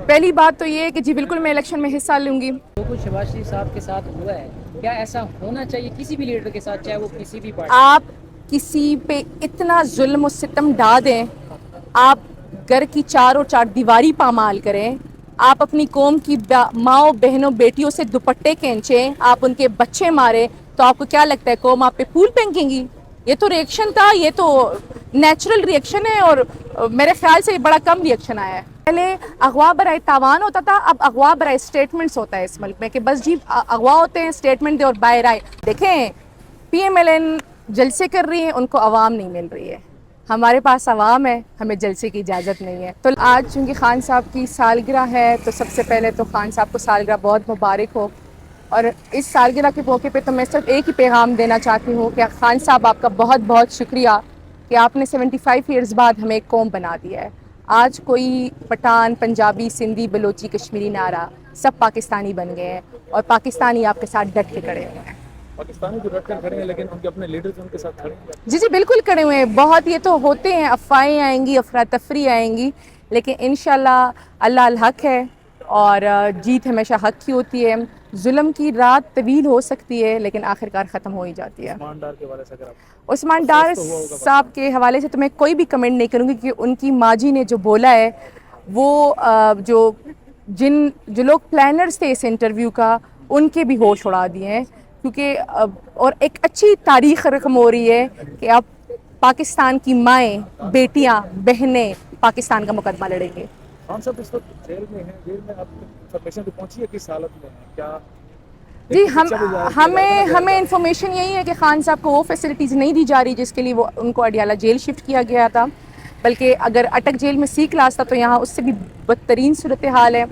پہلی بات تو یہ ہے کہ جی بالکل میں الیکشن میں حصہ لوں گی. جو کچھ شہباز شریف صاحب کے ساتھ ہوا ہے کیا ایسا ہونا چاہیے کسی بھی لیڈر کے ساتھ، چاہے وہ کسی بھی پارٹی؟ آپ کسی پہ اتنا ظلم و ستم ڈھا دیں، آپ گھر کی چاروں چار دیواری پامال کریں، آپ اپنی قوم کی ماؤں بہنوں بیٹیوں سے دوپٹے کھینچیں، آپ ان کے بچے مارے، تو آپ کو کیا لگتا ہے قوم آپ پہ پھول پھینکیں گی؟ یہ تو ریئیکشن تھا، یہ تو نیچرل ریئیکشن ہے، اور میرے خیال سے یہ بڑا کم ریئیکشن آیا ہے. پہلے اغوا برائے تاوان ہوتا تھا، اب اغوا برائے اسٹیٹمنٹس ہوتا ہے اس ملک میں، کہ بس جی اغوا ہوتے ہیں، اسٹیٹمنٹ دے اور باہر آئے. دیکھیں پی ایم ایل این جلسے کر رہی ہیں، ان کو عوام نہیں مل رہی ہے. ہمارے پاس عوام ہے، ہمیں جلسے کی اجازت نہیں ہے. تو آج چونکہ خان صاحب کی سالگرہ ہے، تو سب سے پہلے تو خان صاحب کو سالگرہ بہت مبارک ہو. اور اس سالگرہ کے موقع پہ تو میں صرف ایک ہی پیغام دینا چاہتی ہوں کہ خان صاحب آپ کا بہت بہت شکریہ کہ آپ نے 75 ایئرز بعد ہمیں ایک قوم بنا دیا ہے. آج کوئی پٹھان، پنجابی، سندھی، بلوچی، کشمیری نہ رہا، سب پاکستانی بن گئے ہیں، اور پاکستانی آپ کے ساتھ ڈٹ کے کھڑے ہوئے ہیں. پاکستانی تو ڈٹ کر کھڑے ہیں، لیکن ان کے اپنے لیڈرز ان کے ساتھ کھڑے ہیں. جی بالکل کھڑے ہوئے ہیں. بہت یہ تو ہوتے ہیں، افواہیں آئیں گی، افراتفری آئیں گی، لیکن انشاءاللہ اللہ الحق ہے، اور جیت ہمیشہ حق کی ہوتی ہے. ظلم کی رات طویل ہو سکتی ہے، لیکن آخرکار ختم ہو ہی جاتی ہے. عثمان ڈار کے والے سے اگر آپ عثمان ڈار افسوس تو ہوا ہوگا صاحب کے حوالے سے تو میں کوئی بھی کمنٹ نہیں کروں گی، کیونکہ ان کی ماں جی نے جو بولا ہے وہ جو لوگ پلانرز تھے اس انٹرویو کا، ان کے بھی ہوش اڑا دیے ہیں. کیونکہ اور ایک اچھی تاریخ رقم ہو رہی ہے کہ اب پاکستان کی مائیں، بیٹیاں، بہنیں پاکستان کا مقدمہ لڑیں گے. خان صاحب اس وقت جیل میں ہیں، جیل میں آپ انفارمیشن تو پہنچی ہے کس حالت میں ہیں؟ کیا جی ایک شخص کیا جاتا ہے نا ہمیں انفارمیشن یہی ہے کہ خان صاحب کو وہ فیسلٹیز نہیں دی جا رہی جس کے لیے وہ ان کو اڈیالہ جیل شفٹ کیا گیا تھا، بلکہ اگر اٹک جیل میں سی کلاس تھا تو یہاں اس سے بھی بدترین صورتحال ہے.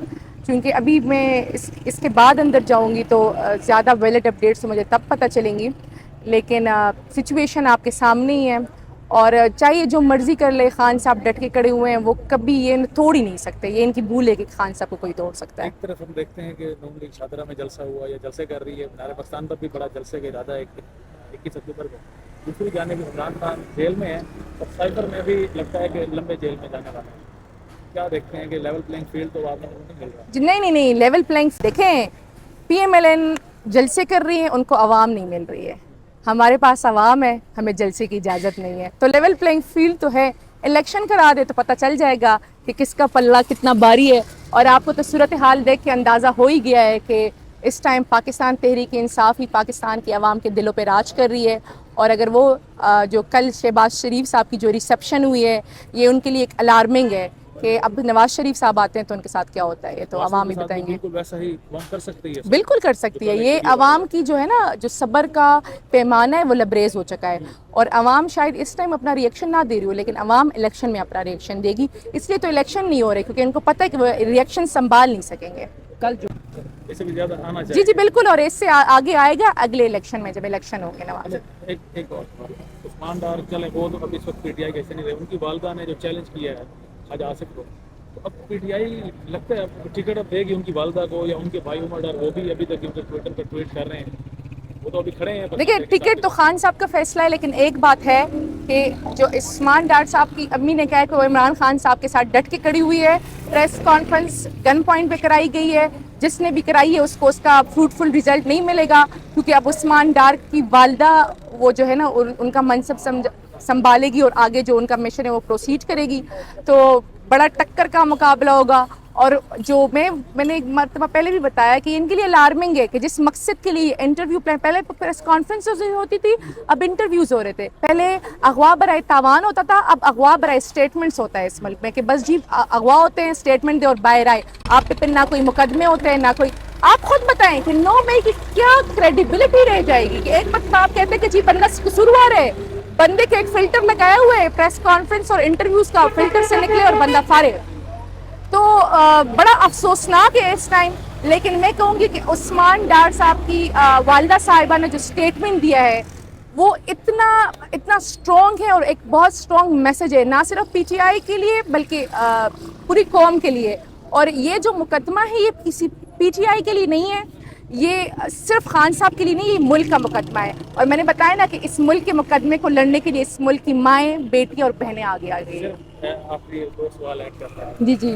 کیونکہ ابھی میں اس کے بعد اندر جاؤں گی تو زیادہ ویلڈ اپڈیٹس مجھے تب پتہ چلیں گی، لیکن سچویشن آپ کے سامنے ہی ہے. اور چاہیے جو مرضی کر لے، خان صاحب ڈٹ کے کھڑے ہوئے ہیں، وہ کبھی یہ توڑ ہی نہیں سکتے. یہ ان کی بھول ہے کہ خان صاحب کو کوئی توڑ سکتا ہے. ایک طرف ہم دیکھتے ہیں کہ نون لیگ شاہدرہ میں جلسہ ہوا یا جلسے کر رہی ہے، مینار پاکستان پر بھی بڑا جلسے کا ارادہ ہے 21 اکتوبر کو. دوسری جانب عمران خان جیل میں ہیں، اور سائبر میں بھی لگتا ہے کہ لمبے جیل میں جانے والا ہے. کیا دیکھتے ہیں کہ لیول پلینگ فیلڈ تو آپ کو نہیں مل رہا؟ نہیں لیول پلینگ دیکھیں پی ایم ایل این جلسے کر رہی ہیں، ان کو عوام نہیں مل رہی ہے. ہمارے پاس عوام ہے، ہمیں جلسے کی اجازت نہیں ہے. تو لیول پلینگ فیلڈ تو ہے، الیکشن کرا دے تو پتہ چل جائے گا کہ کس کا پلہ کتنا باری ہے. اور آپ کو تو صورتحال دیکھ کے اندازہ ہو ہی گیا ہے کہ اس ٹائم پاکستان تحریک انصاف ہی پاکستان کی عوام کے دلوں پہ راج کر رہی ہے. اور اگر وہ جو کل شہباز شریف صاحب کی جو ریسیپشن ہوئی ہے، یہ ان کے لیے ایک الارمنگ ہے کہ اب نواز شریف صاحب آتے ہیں تو ان کے ساتھ کیا ہوتا ہے. یہ تو عوام ہی بتائیں گے. بالکل ویسا ہی عوام کر سکتی ہے، بالکل کر سکتی ہے. یہ عوام کی جو ہے نا، جو صبر کا پیمانہ ہے وہ لبریز ہو چکا ہے. اور عوام شاید اس ٹائم اپنا ریئیکشن نہ دے رہی ہو، لیکن عوام الیکشن میں اپنا ریئیکشن دے گی. اس لیے تو الیکشن نہیں ہو رہے، کیونکہ ان کو پتہ ہے کہ وہ ریئیکشن سنبھال نہیں سکیں گے. کل جو اس سے بھی زیادہ آنا چاہیے. جی بالکل، اور اس سے آگے آئے گا اگلے الیکشن میں، جب الیکشن ہوں گے. نواز ایک اور عثمان ڈار چلے وہ تو ابھی اس وقت پی ٹی آئی کیسے نہیں رہے، ان کی والدہ نے جو چیلنج کیا ہے خواجہ آصف کو، تو اب پی ٹی آئی لگتا ہے ٹکٹ اب دے گی ان کی والدہ کو، یا ان کے بھائی عمر ڈار وہ بھی ابھی تک ٹویٹر پہ ٹویٹ کر رہے ہیں، وہ تو ابھی کھڑے ہیں. دیکھیں ٹکٹ تو خان صاحب کا فیصلہ ہے، لیکن ایک بات ہے کہ جو عثمان ڈار صاحب کی امی نے کہا ہے کہ وہ عمران خان صاحب کے ساتھ ڈٹ کے کھڑی ہوئی ہے. پریس کانفرنس گن پوائنٹ پہ کرائی گئی ہے، جس نے بھی کرائی ہے اس کو اس کا فروٹفل ریزلٹ نہیں ملے گا، کیونکہ اب عثمان ڈار کی والدہ وہ جو ہے نا ان کا منصب سنبھالے گی، اور آگے جو ان کا مشن ہے وہ پروسیڈ کرے گی. تو بڑا ٹکر کا مقابلہ ہوگا. اور جو میں نے ایک مرتبہ پہلے بھی بتایا کہ ان کے لیے الارمنگ ہے کہ جس مقصد کے لیے انٹرویو پہلے پریس کانفرنسز ہوتی تھی، اب انٹرویوز ہو رہے تھے. پہلے اغوا برائے تاوان ہوتا تھا، اب اغوا برائے اسٹیٹمنٹس ہوتا ہے اس ملک میں، کہ بس جی اغوا ہوتے ہیں، اسٹیٹمنٹ دے اور باہر آئے. آپ پہ پھر نہ کوئی مقدمے ہوتے ہیں، نہ کوئی. آپ خود بتائیں کہ 9 مئی کی کیا کریڈیبلٹی رہ جائے گی کہ ایک وقت آپ کہتے ہیں کہ جی بندہ قصوروار ہے، بندے کے ایک فلٹر لگائے ہوئے ہیں، پریس کانفرنس اور انٹرویوز کا فلٹر سے نکلے اور بندہ فارغ. تو بڑا افسوسناک ہے اس ٹائم. لیکن میں کہوں گی کہ عثمان ڈار صاحب کی والدہ صاحبہ نے جو سٹیٹمنٹ دیا ہے وہ اتنا اسٹرانگ ہے، اور ایک بہت اسٹرانگ میسج ہے، نہ صرف پی ٹی آئی کے لیے بلکہ پوری قوم کے لیے. اور یہ جو مقدمہ ہے یہ کسی پی ٹی آئی کے لیے نہیں ہے، یہ صرف خان صاحب کے لیے نہیں، یہ ملک کا مقدمہ ہے. اور میں نے بتایا نا کہ اس ملک کے مقدمے کو لڑنے کے لیے اس ملک کی مائیں، بیٹیاں اور بہنیں آگے آ گئی ہیں. آخری دو سوال ایڈ کرتا ہے. جی